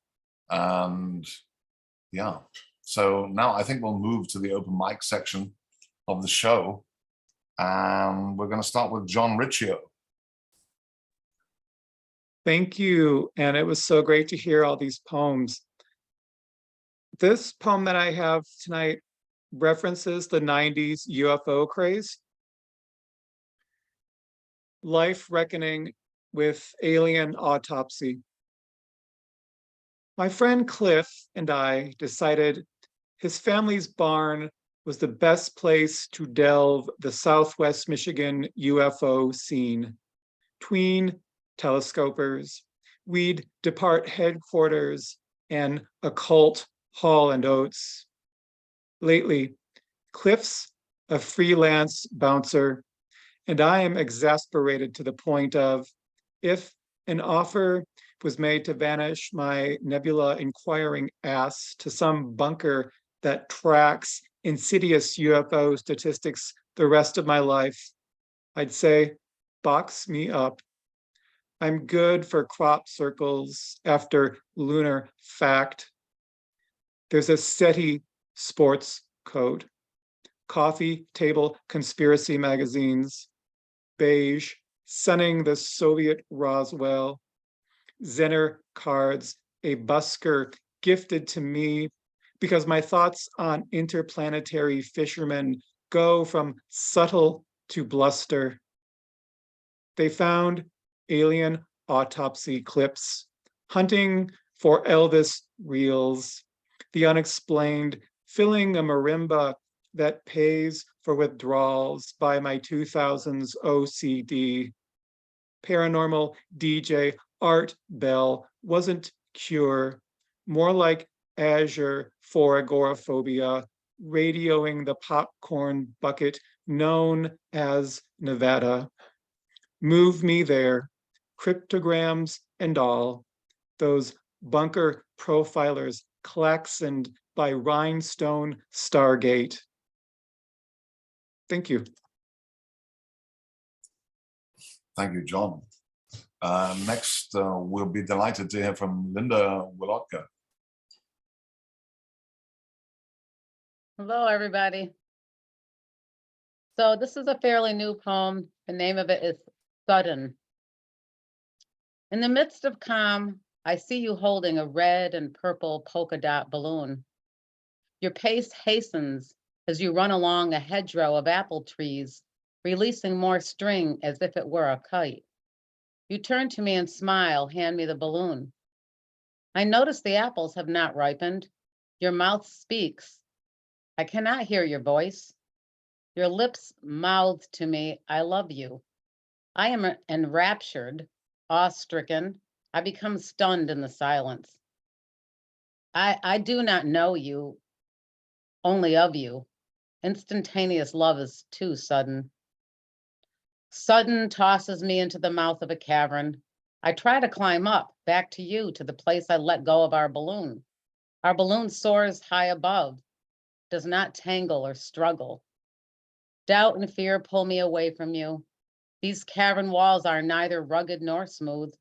And yeah, so now I think we'll move to the open mic section of the show. And we're going to start with John Riccio. Thank you. And it was so great to hear all these poems. This poem that I have tonight references the 90s UFO craze. Life Reckoning with Alien Autopsy. My friend Cliff and I decided his family's barn was the best place to delve the Southwest Michigan UFO scene. Tween telescopers, we'd depart headquarters and occult Hall and Oates. Lately, Cliff's a freelance bouncer, and I am exasperated to the point of, if an offer was made to vanish my nebula inquiring ass to some bunker that tracks insidious UFO statistics the rest of my life, I'd say, box me up. I'm good for crop circles after lunar fact. There's a SETI sports code, coffee table conspiracy magazines, beige, sunning the Soviet Roswell, Zener cards, a busker gifted to me because my thoughts on interplanetary fishermen go from subtle to bluster. They found alien autopsy clips, hunting for Elvis reels, the unexplained, filling a marimba that pays for withdrawals by my 2000s OCD. Paranormal DJ Art Bell wasn't cure, more like Azure for agoraphobia, radioing the popcorn bucket known as Nevada. Move me there, cryptograms and all, those bunker profilers klaxoned by rhinestone Stargate. Thank you. Thank you, John. Next, we'll be delighted to hear from Linda Wolotka. Hello, everybody. So this is a fairly new poem. The name of it is Sudden. In the midst of calm, I see you holding a red and purple polka dot balloon. Your pace hastens as you run along a hedgerow of apple trees, releasing more string as if it were a kite. You turn to me and smile, hand me the balloon. I notice the apples have not ripened. Your mouth speaks. I cannot hear your voice. Your lips mouthed to me, I love you. I am enraptured, awe-stricken, I become stunned in the silence. I do not know you, only of you. Instantaneous love is too sudden. Sudden tosses me into the mouth of a cavern. I try to climb up, back to you, to the place I let go of our balloon. Our balloon soars high above, does not tangle or struggle. Doubt and fear pull me away from you. These cavern walls are neither rugged nor smooth.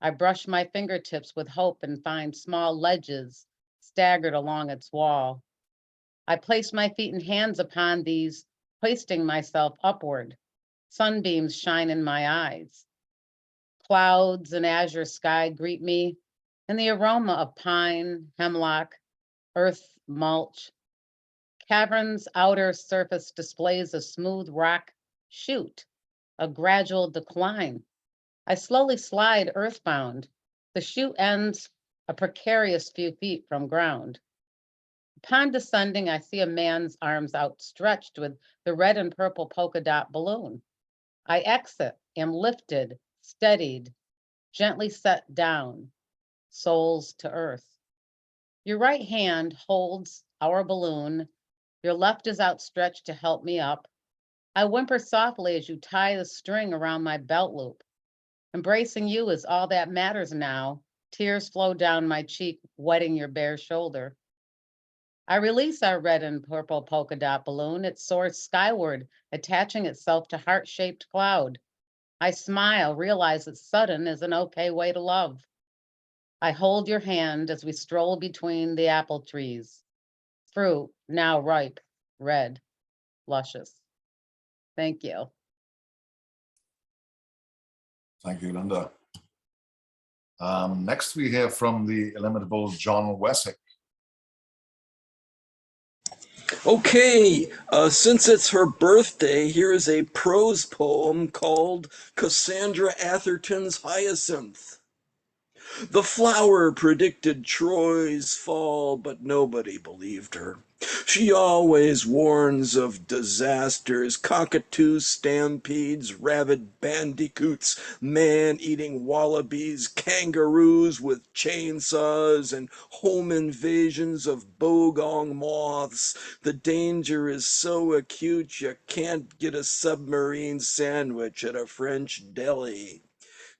I brush my fingertips with hope and find small ledges staggered along its wall. I place my feet and hands upon these, hoisting myself upward. Sunbeams shine in my eyes. Clouds and azure sky greet me, and the aroma of pine, hemlock, earth mulch. Cavern's outer surface displays a smooth rock chute, a gradual decline. I slowly slide earthbound. The chute ends a precarious few feet from ground. Upon descending, I see a man's arms outstretched with the red and purple polka dot balloon. I exit, am lifted, steadied, gently set down, soles to earth. Your right hand holds our balloon. Your left is outstretched to help me up. I whimper softly as you tie the string around my belt loop. Embracing you is all that matters now. Tears flow down my cheek, wetting your bare shoulder. I release our red and purple polka dot balloon. It soars skyward, attaching itself to heart-shaped cloud. I smile, realize that sudden is an okay way to love. I hold your hand as we stroll between the apple trees. Fruit, now ripe, red, luscious. Thank you. Thank you, Linda. Next, we hear from the inimitable John Wessick. Okay, since it's her birthday, here is a prose poem called Cassandra Atherton's Hyacinth. The flower predicted Troy's fall, but nobody believed her. She always warns of disasters, cockatoo stampedes, rabid bandicoots, man-eating wallabies, kangaroos with chainsaws, and home invasions of bogong moths. The danger is so acute you can't get a submarine sandwich at a French deli.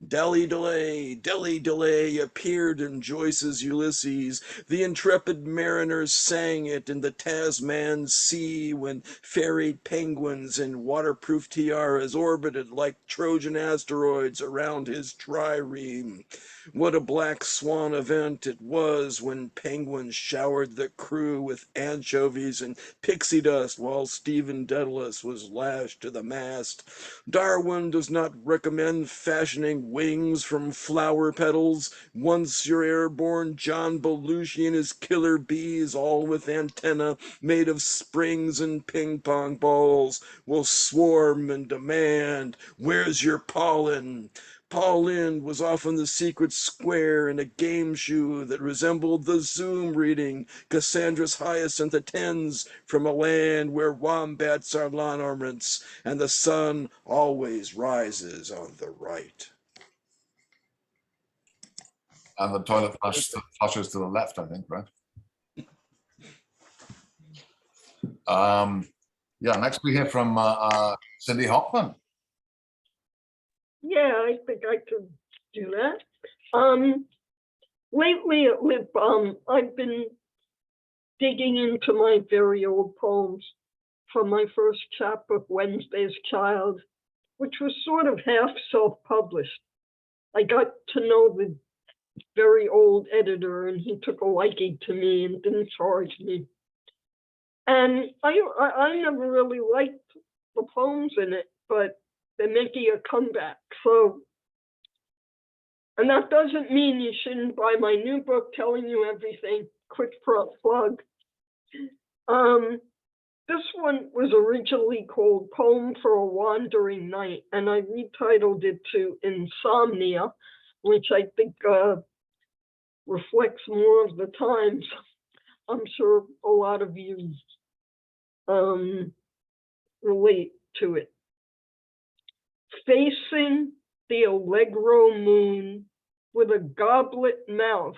Delhi delay appeared in Joyce's Ulysses. The intrepid mariners sang it in the Tasman Sea when ferried penguins in waterproof tiaras orbited like Trojan asteroids around his trireme. What a black swan event it was when penguins showered the crew with anchovies and pixie dust while Stephen Dedalus was lashed to the mast. Darwin does not recommend fashioning wings from flower petals. Once you're airborne, John Belushi and his killer bees, all with antennae made of springs and ping pong balls, will swarm and demand, "Where's your pollen?" Pauline was often the secret square in a game shoe that resembled the Zoom reading Cassandra's Hyacinth attends from a land where wombats are lawn ornaments and the sun always rises on the right. And the toilet flushes to the left, I think, right? Yeah, next we hear from Cindy Hoffman. Yeah, I think I could do that. Lately at Lit Balm, I've been digging into my very old poems from my first chapter of Wednesday's Child, which was sort of half self-published. I got to know the very old editor, and he took a liking to me and didn't charge me. And I never really liked the poems in it, but they're making a comeback. So, and that doesn't mean you shouldn't buy my new book, Telling You Everything. Quick plug. This one was originally called Poem for a Wandering Night, and I retitled it to Insomnia, which I think reflects more of the times. I'm sure a lot of you relate to it. Facing the Allegro moon with a goblet mouth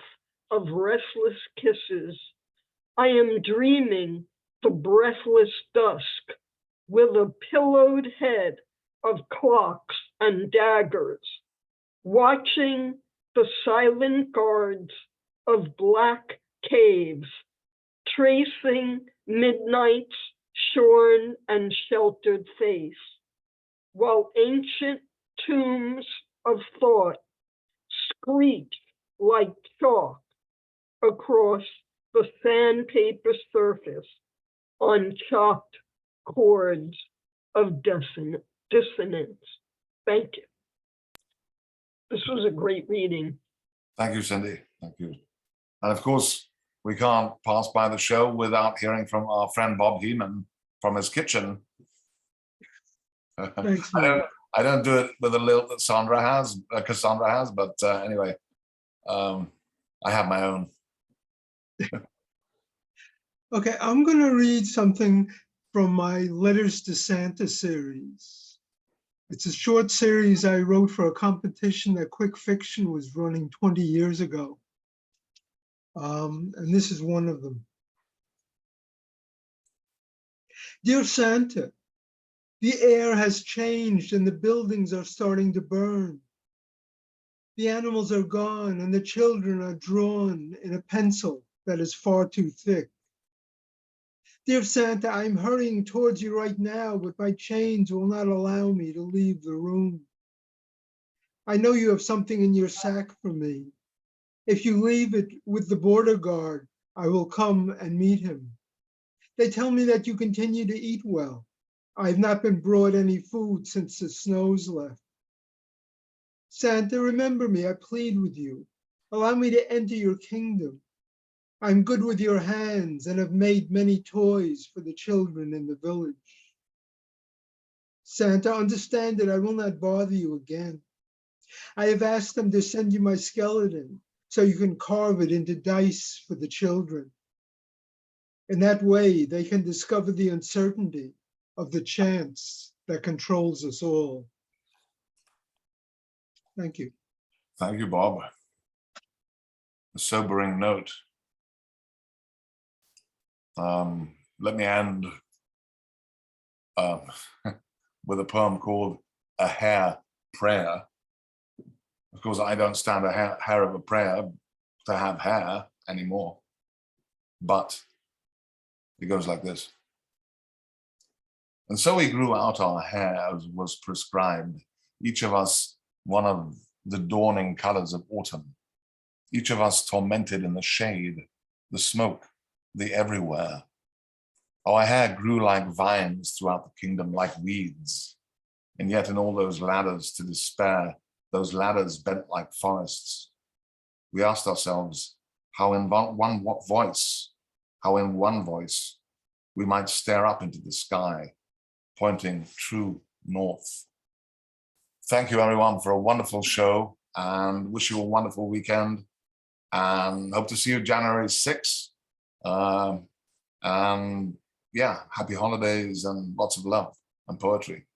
of restless kisses. I am dreaming the breathless dusk with a pillowed head of clocks and daggers, watching the silent guards of black caves, tracing midnight's shorn and sheltered face, while ancient tombs of thought screech like chalk across the sandpaper surface on chopped chords of dissonance. Thank you. This was a great reading. Thank you, Cindy. Thank you. And of course, we can't pass by the show without hearing from our friend Bob Heeman from his kitchen. Thanks, man. I don't do it with the lilt that Cassandra has, but anyway, I have my own. Okay, I'm going to read something from my Letters to Santa series. It's a short series I wrote for a competition that Quick Fiction was running 20 years ago. And this is one of them. Dear Santa, the air has changed and the buildings are starting to burn. The animals are gone and the children are drawn in a pencil that is far too thick. Dear Santa, I'm hurrying towards you right now, but my chains will not allow me to leave the room. I know you have something in your sack for me. If you leave it with the border guard, I will come and meet him. They tell me that you continue to eat well. I have not been brought any food since the snows left. Santa, remember me, I plead with you. Allow me to enter your kingdom. I'm good with your hands and have made many toys for the children in the village. Santa, understand that I will not bother you again. I have asked them to send you my skeleton so you can carve it into dice for the children. In that way, they can discover the uncertainty of the chance that controls us all. Thank you. Thank you, Bob. A sobering note. Let me end with a poem called A Hair Prayer. Of course, I don't stand a hair of a prayer to have hair anymore, but it goes like this. And so we grew out our hair as was prescribed, each of us one of the dawning colors of autumn, each of us tormented in the shade, the smoke, the everywhere. Our hair grew like vines throughout the kingdom, like weeds. And yet in all those ladders to despair, those ladders bent like forests, we asked ourselves how in one voice we might stare up into the sky, pointing true north. Thank you everyone for a wonderful show and wish you a wonderful weekend and hope to see you January 6th. And yeah, happy holidays and lots of love and poetry.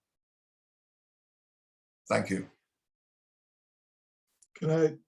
Thank you. Good night.